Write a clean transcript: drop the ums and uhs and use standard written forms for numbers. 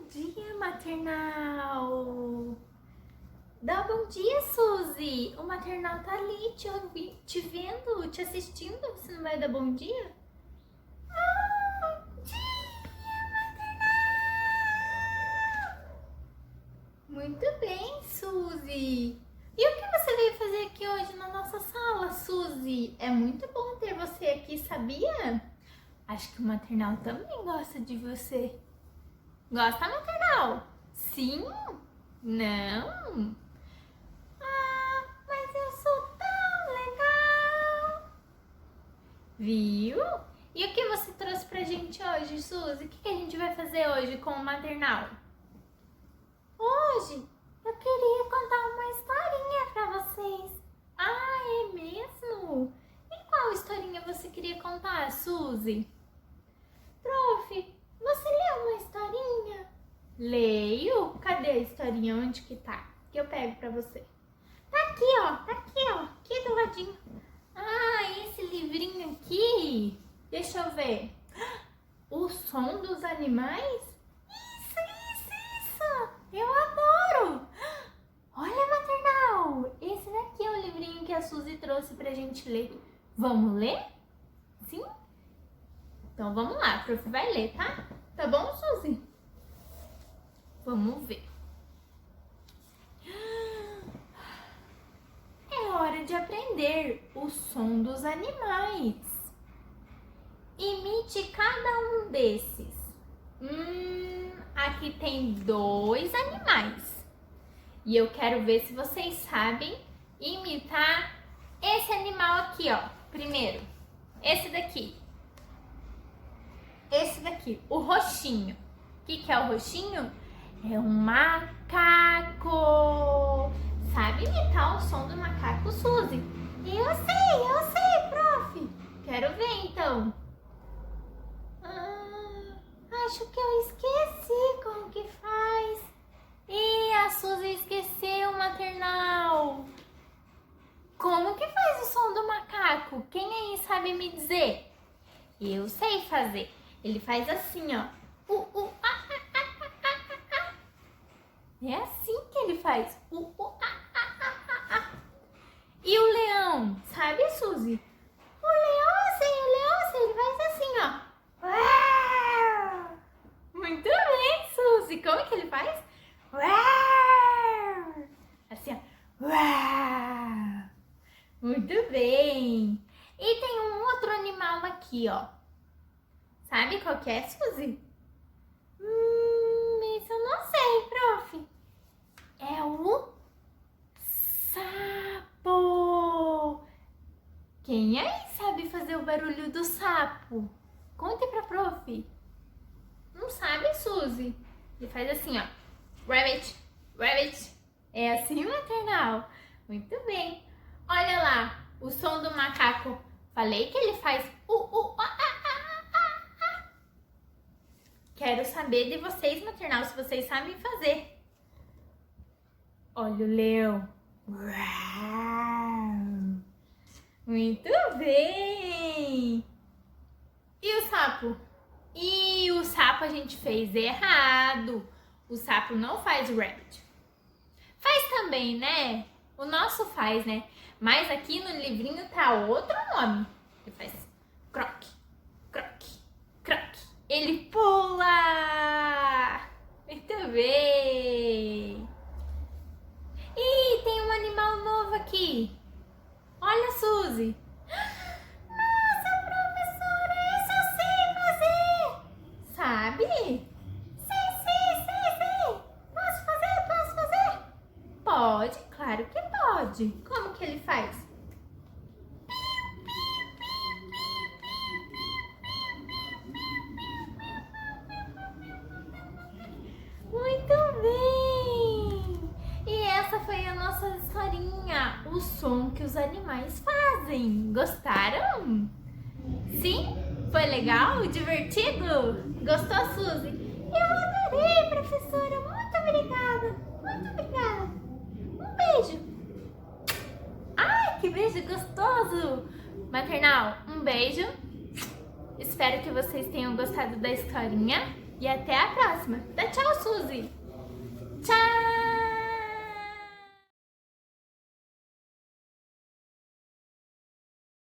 dia, maternal! Dá bom dia, Suzy! O maternal tá ali te vendo, te assistindo. Você não vai dar bom dia? Bom dia, maternal! Muito bem, Suzy! E o que você veio fazer aqui hoje na nossa sala, Suzy? É muito bom ter você aqui, sabia? Acho que o maternal também gosta de você. Gosta, maternal? Sim? Não? Ah, mas eu sou tão legal! Viu? E o que você trouxe pra gente hoje, Suzy? O que a gente vai fazer hoje com o maternal? Hoje eu queria contar uma historinha pra vocês. Ah, é mesmo? E qual historinha você queria contar, Suzy? Prof, você leu uma historinha? Leio? Cadê a historinha? Onde que tá? Que eu pego pra você. Tá aqui, ó, aqui do ladinho. Ah, esse livrinho aqui. Deixa eu ver. O som dos animais? Isso! Eu adoro! Olha, maternal! Esse daqui é o livrinho que a Suzy trouxe pra gente ler. Vamos ler? Sim? Então vamos lá, a prof vai ler, tá? Tá bom, Suzy? Vamos ver. É hora de aprender o som dos animais. Imite cada um desses. Aqui tem 2 animais. E eu quero ver se vocês sabem imitar esse animal aqui, ó. Primeiro, esse daqui. Esse daqui, o roxinho. O que é o roxinho? É um macaco. Sabe imitar o som do macaco, Suzy? Eu sei, prof. Quero ver, então. Acho que eu esqueci como que faz. Ih, a Suzy esqueceu, maternal. Como que faz o som do macaco? Quem aí sabe me dizer? Eu sei fazer. Ele faz assim, ó. É assim que ele faz. E o leão, sabe, Suzy? O leão, ele faz assim, ó. Muito bem, Suzy. Como que ele faz? Assim, ó. Muito bem. E tem um outro animal aqui, ó. Sabe qual que é, Suzy? Isso eu não sei, prof. É o sapo. Quem aí sabe fazer o barulho do sapo? Conte pra prof. Não sabe, Suzy? Ele faz assim, ó. Rabbit, rabbit. É assim, maternal? Muito bem. Olha lá, o som do macaco. Falei que ele faz Quero saber de vocês, maternal, se vocês sabem fazer. Olha o leão. Muito bem. E o sapo? E o sapo a gente fez errado. O sapo não faz rabbit. Faz também, né? O nosso faz, né? Mas aqui no livrinho tá outro nome. Ele faz croque, croque, croque. Ele pula! Muito bem! Ih, tem um animal novo aqui. Olha, Suzy. Nossa, professora, esse eu sei fazer. Sabe? Sei. Posso fazer? Pode, claro que pode. Como que ele faz? Muito bem! E essa foi a nossa historinha, o som que os animais fazem. Gostaram? Sim? Foi legal? Divertido? Gostou, Suzy? Eu adorei, professora. Muito obrigada. Um beijo. Ai, que beijo gostoso! Maternal, um beijo. Espero que vocês tenham gostado da historinha. E até a próxima. Dá tchau, Suzy!